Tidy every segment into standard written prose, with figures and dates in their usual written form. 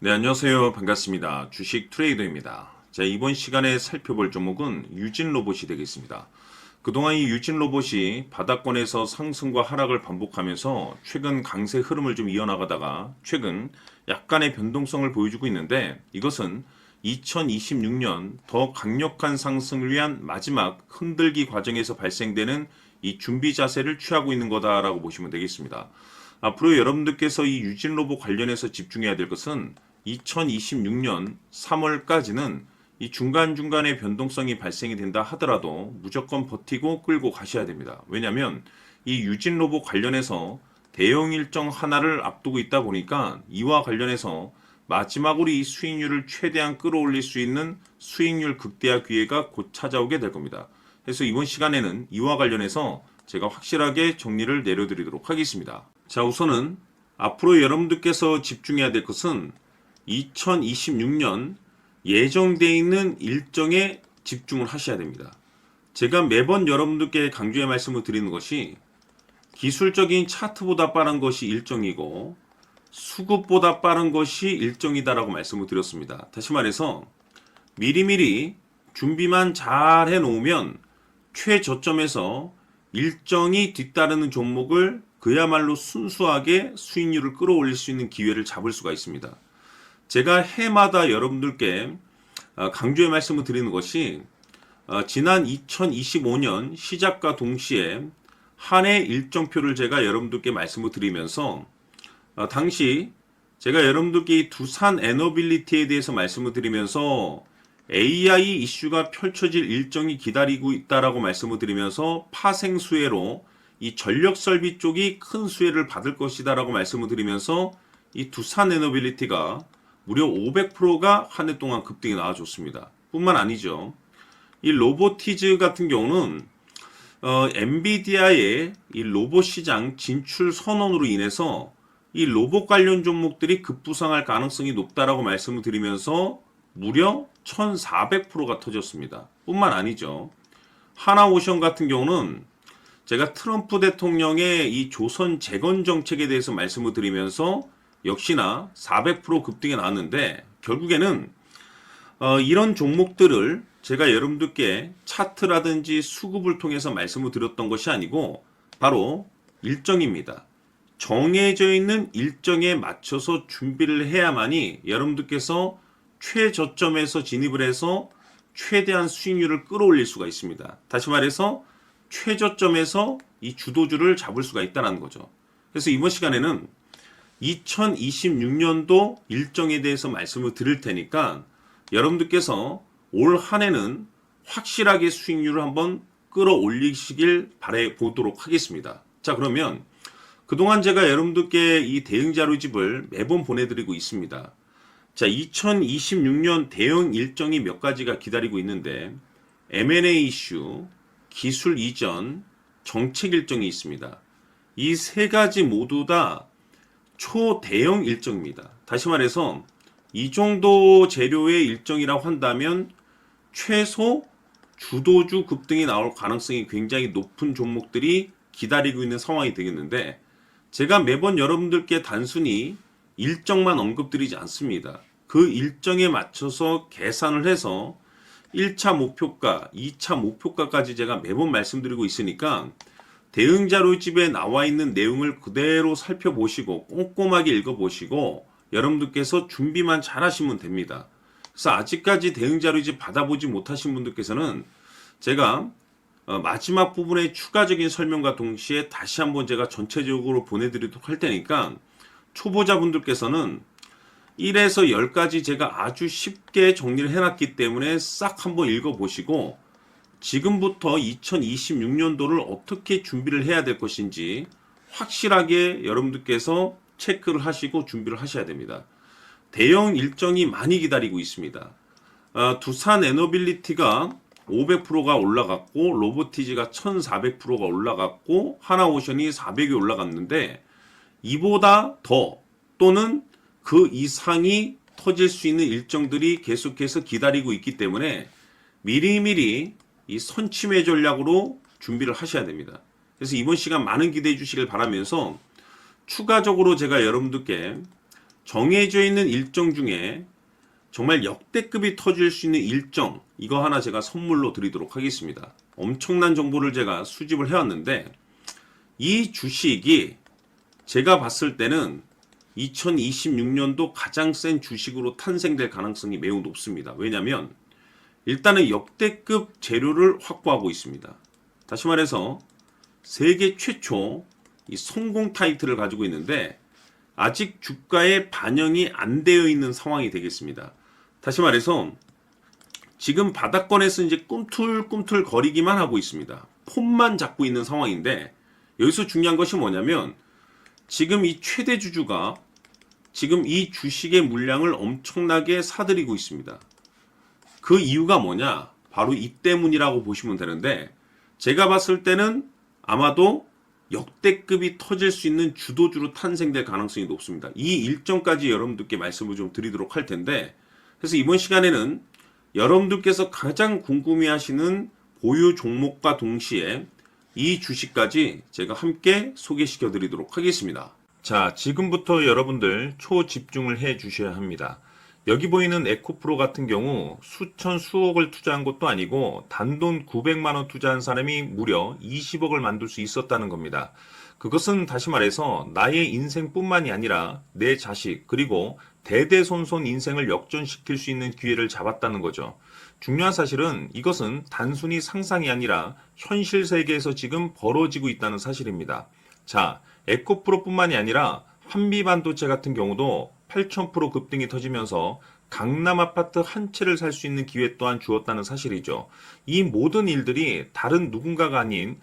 네, 안녕하세요. 반갑습니다. 주식 트레이더입니다. 자, 이번 시간에 살펴볼 종목은 유진 로봇이 되겠습니다. 그동안 이 유진 로봇이 바닥권에서 상승과 하락을 반복하면서 최근 강세 흐름을 좀 이어나가다가 최근 약간의 변동성을 보여주고 있는데, 이것은 2026년 더 강력한 상승을 위한 마지막 흔들기 과정에서 발생되는 이 준비 자세를 취하고 있는 거다라고 보시면 되겠습니다. 앞으로 여러분들께서 이 유진 로봇 관련해서 집중해야 될 것은 2026년 3월까지는 이 중간중간에 변동성이 발생이 된다 하더라도 무조건 버티고 끌고 가셔야 됩니다. 왜냐하면 이 유진 로봇 관련해서 대형 일정 하나를 앞두고 있다 보니까 이와 관련해서 마지막으로 이 수익률을 최대한 끌어올릴 수 있는 수익률 극대화 기회가 곧 찾아오게 될 겁니다. 그래서 이번 시간에는 이와 관련해서 제가 확실하게 정리를 내려드리도록 하겠습니다. 자, 우선은 앞으로 여러분들께서 집중해야 될 것은 2026년 예정되어 있는 일정에 집중을 하셔야 됩니다. 제가 매번 여러분들께 강조의 말씀을 드리는 것이 기술적인 차트보다 빠른 것이 일정이고 수급보다 빠른 것이 일정이다라고 말씀을 드렸습니다. 다시 말해서 미리미리 준비만 잘 해놓으면 최저점에서 일정이 뒤따르는 종목을 그야말로 순수하게 수익률을 끌어올릴 수 있는 기회를 잡을 수가 있습니다. 제가 해마다 여러분들께 강조의 말씀을 드리는 것이 지난 2025년 시작과 동시에 한 해 일정표를 제가 여러분들께 말씀을 드리면서 당시 제가 여러분들께 이 두산 에너빌리티에 대해서 말씀을 드리면서 AI 이슈가 펼쳐질 일정이 기다리고 있다라고 말씀을 드리면서 파생 수혜로 이 전력 설비 쪽이 큰 수혜를 받을 것이다라고 말씀을 드리면서 이 두산 에너빌리티가 무려 500%가 한 해 동안 급등이 나와줬습니다. 뿐만 아니죠. 이 로보티즈 같은 경우는 엔비디아의 이 로봇 시장 진출 선언으로 인해서 이 로봇 관련 종목들이 급부상할 가능성이 높다라고 말씀을 드리면서 무려 1400%가 터졌습니다. 뿐만 아니죠. 하나오션 같은 경우는 제가 트럼프 대통령의 이 조선 재건 정책에 대해서 말씀을 드리면서 역시나 400% 급등이 나왔는데 결국에는 이런 종목들을 제가 여러분들께 차트라든지 수급을 통해서 말씀을 드렸던 것이 아니고 바로 일정입니다. 정해져 있는 일정에 맞춰서 준비를 해야만이 여러분들께서 최저점에서 진입을 해서 최대한 수익률을 끌어올릴 수가 있습니다. 다시 말해서 최저점에서 이 주도주를 잡을 수가 있다는 거죠. 그래서 이번 시간에는 2026년도 일정에 대해서 말씀을 드릴 테니까 여러분들께서 올 한 해는 확실하게 수익률을 한번 끌어올리시길 바라보도록 하겠습니다. 자, 그러면 그동안 제가 여러분들께 이 대응 자료집을 매번 보내드리고 있습니다. 자, 2026년 대응 일정이 몇 가지가 기다리고 있는데 M&A 이슈, 기술 이전, 정책 일정이 있습니다. 이 세 가지 모두 다 초대형 일정입니다. 다시 말해서 이 정도 재료의 일정이라고 한다면 최소 주도주 급등이 나올 가능성이 굉장히 높은 종목들이 기다리고 있는 상황이 되겠는데 제가 매번 여러분들께 단순히 일정만 언급드리지 않습니다. 그 일정에 맞춰서 계산을 해서 1차 목표가, 2차 목표가까지 제가 매번 말씀드리고 있으니까 대응 자료집에 나와 있는 내용을 그대로 살펴보시고 꼼꼼하게 읽어보시고 여러분들께서 준비만 잘 하시면 됩니다. 그래서 아직까지 대응 자료집 받아보지 못하신 분들께서는 제가 마지막 부분에 추가적인 설명과 동시에 다시 한번 제가 전체적으로 보내드리도록 할 테니까 초보자분들께서는 1에서 10까지 제가 아주 쉽게 정리를 해놨기 때문에 싹 한번 읽어보시고 지금부터 2026년도를 어떻게 준비를 해야 될 것인지 확실하게 여러분들께서 체크를 하시고 준비를 하셔야 됩니다. 대형 일정이 많이 기다리고 있습니다. 두산 에너빌리티가 500%가 올라갔고 로보티즈가 1400%가 올라갔고 하나오션이 400이 올라갔는데 이보다 더 또는 그 이상이 터질 수 있는 일정들이 계속해서 기다리고 있기 때문에 미리미리 이 선침해 전략으로 준비를 하셔야 됩니다. 그래서 이번 시간 많은 기대해 주시길 바라면서 추가적으로 제가 여러분들께 정해져 있는 일정 중에 정말 역대급이 터질 수 있는 일정, 이거 하나 제가 선물로 드리도록 하겠습니다. 엄청난 정보를 제가 수집을 해왔는데, 이 주식이 제가 봤을 때는 2026년도 가장 센 주식으로 탄생될 가능성이 매우 높습니다. 왜냐하면 일단은 역대급 재료를 확보하고 있습니다. 다시 말해서 세계 최초 이 성공 타이틀을 가지고 있는데 아직 주가에 반영이 안 되어 있는 상황이 되겠습니다. 다시 말해서 지금 바닥권에서 이제 꿈틀꿈틀 거리기만 하고 있습니다. 폼만 잡고 있는 상황인데, 여기서 중요한 것이 뭐냐면 지금 이 최대 주주가 지금 이 주식의 물량을 엄청나게 사들이고 있습니다. 그 이유가 뭐냐? 바로 이 때문이라고 보시면 되는데, 제가 봤을 때는 아마도 역대급이 터질 수 있는 주도주로 탄생될 가능성이 높습니다. 이 일정까지 여러분들께 말씀을 좀 드리도록 할 텐데, 그래서 이번 시간에는 여러분들께서 가장 궁금해하시는 보유 종목과 동시에 이 주식까지 제가 함께 소개시켜 드리도록 하겠습니다. 자, 지금부터 여러분들 초집중을 해 주셔야 합니다. 여기 보이는 에코프로 같은 경우 수천 수억을 투자한 것도 아니고 단돈 900만 원 투자한 사람이 무려 20억을 만들 수 있었다는 겁니다. 그것은 다시 말해서 나의 인생뿐만이 아니라 내 자식 그리고 대대손손 인생을 역전시킬 수 있는 기회를 잡았다는 거죠. 중요한 사실은 이것은 단순히 상상이 아니라 현실 세계에서 지금 벌어지고 있다는 사실입니다. 자, 에코프로뿐만이 아니라 한미반도체 같은 경우도 8,000% 급등이 터지면서 강남 아파트 한 채를 살 수 있는 기회 또한 주었다는 사실이죠. 이 모든 일들이 다른 누군가가 아닌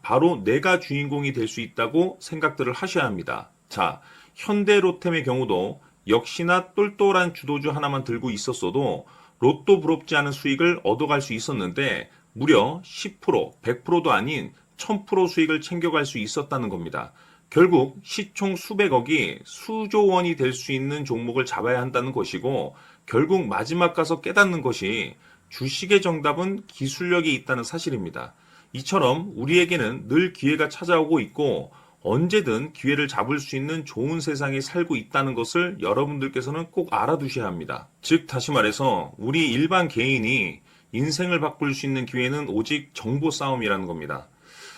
바로 내가 주인공이 될 수 있다고 생각들을 하셔야 합니다. 자, 현대로템의 경우도 역시나 똘똘한 주도주 하나만 들고 있었어도 로또 부럽지 않은 수익을 얻어갈 수 있었는데 무려 10%, 100%도 아닌 1000% 수익을 챙겨갈 수 있었다는 겁니다. 결국 시총 수백억이 수조 원이 될 수 있는 종목을 잡아야 한다는 것이고, 결국 마지막 가서 깨닫는 것이 주식의 정답은 기술력이 있다는 사실입니다. 이처럼 우리에게는 늘 기회가 찾아오고 있고 언제든 기회를 잡을 수 있는 좋은 세상에 살고 있다는 것을 여러분들께서는 꼭 알아두셔야 합니다. 즉 다시 말해서 우리 일반 개인이 인생을 바꿀 수 있는 기회는 오직 정보 싸움이라는 겁니다.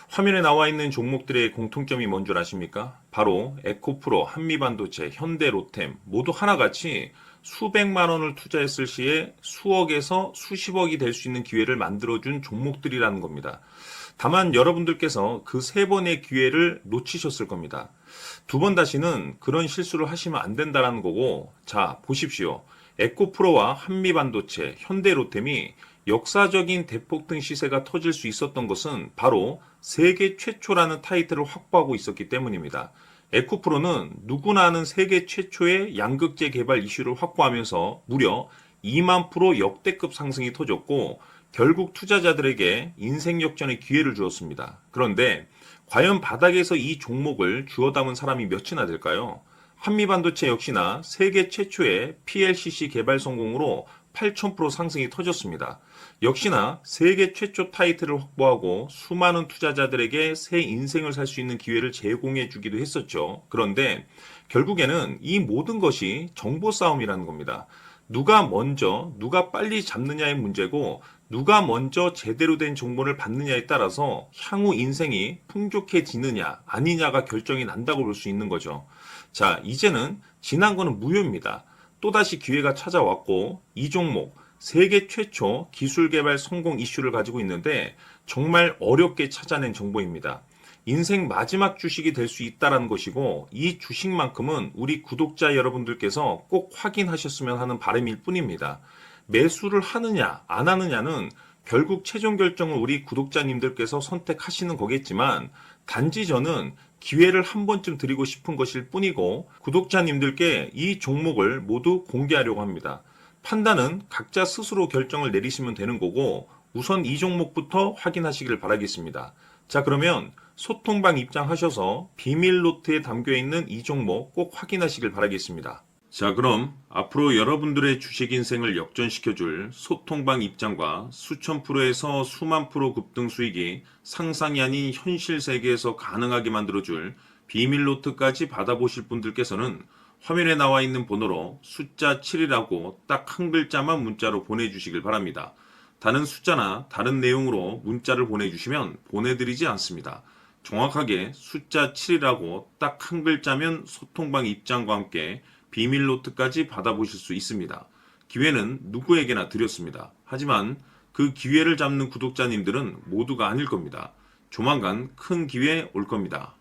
화면에 나와 있는 종목들의 공통점이 뭔 줄 아십니까? 바로 에코프로, 한미반도체, 현대로템 모두 하나같이 수백만 원을 투자했을 시에 수억에서 수십억이 될 수 있는 기회를 만들어준 종목들이라는 겁니다. 다만 여러분들께서 그 세 번의 기회를 놓치셨을 겁니다. 두 번 다시는 그런 실수를 하시면 안 된다는 거고, 자 보십시오. 에코프로와 한미반도체, 현대로템이 역사적인 대폭등 시세가 터질 수 있었던 것은 바로 세계 최초라는 타이틀을 확보하고 있었기 때문입니다. 에코프로는 누구나 아는 세계 최초의 양극재 개발 이슈를 확보하면서 무려 2만 프로 역대급 상승이 터졌고 결국 투자자들에게 인생 역전의 기회를 주었습니다. 그런데 과연 바닥에서 이 종목을 주워 담은 사람이 몇이나 될까요? 한미반도체 역시나 세계 최초의 PLCC 개발 성공으로 8,000% 상승이 터졌습니다. 역시나 세계 최초 타이틀을 확보하고 수많은 투자자들에게 새 인생을 살 수 있는 기회를 제공해 주기도 했었죠. 그런데 결국에는 이 모든 것이 정보 싸움이라는 겁니다. 누가 먼저, 누가 빨리 잡느냐의 문제고 누가 먼저 제대로 된 정보를 받느냐에 따라서 향후 인생이 풍족해지느냐 아니냐가 결정이 난다고 볼 수 있는 거죠. 자, 이제는 지난 거는 무효입니다. 또다시 기회가 찾아왔고 이 종목 세계 최초 기술 개발 성공 이슈를 가지고 있는데 정말 어렵게 찾아낸 정보입니다. 인생 마지막 주식이 될 수 있다는 것이고 이 주식만큼은 우리 구독자 여러분들께서 꼭 확인하셨으면 하는 바람일 뿐입니다. 매수를 하느냐 안 하느냐는 결국 최종 결정을 우리 구독자님들께서 선택하시는 거겠지만 단지 저는 기회를 한 번쯤 드리고 싶은 것일 뿐이고 구독자님들께 이 종목을 모두 공개하려고 합니다. 판단은 각자 스스로 결정을 내리시면 되는 거고 우선 이 종목부터 확인하시길 바라겠습니다. 자, 그러면 소통방 입장하셔서 비밀 노트에 담겨있는 이 종목 꼭 확인하시길 바라겠습니다. 자, 그럼 앞으로 여러분들의 주식 인생을 역전시켜줄 소통방 입장과 수천 프로에서 수만 프로 급등 수익이 상상이 아닌 현실 세계에서 가능하게 만들어줄 비밀 노트까지 받아보실 분들께서는 화면에 나와 있는 번호로 숫자 7이라고 딱 한 글자만 문자로 보내주시길 바랍니다. 다른 숫자나 다른 내용으로 문자를 보내주시면 보내드리지 않습니다. 정확하게 숫자 7이라고 딱 한 글자면 소통방 입장과 함께 비밀 노트까지 받아보실 수 있습니다. 기회는 누구에게나 드렸습니다. 하지만 그 기회를 잡는 구독자님들은 모두가 아닐 겁니다. 조만간 큰 기회 올 겁니다.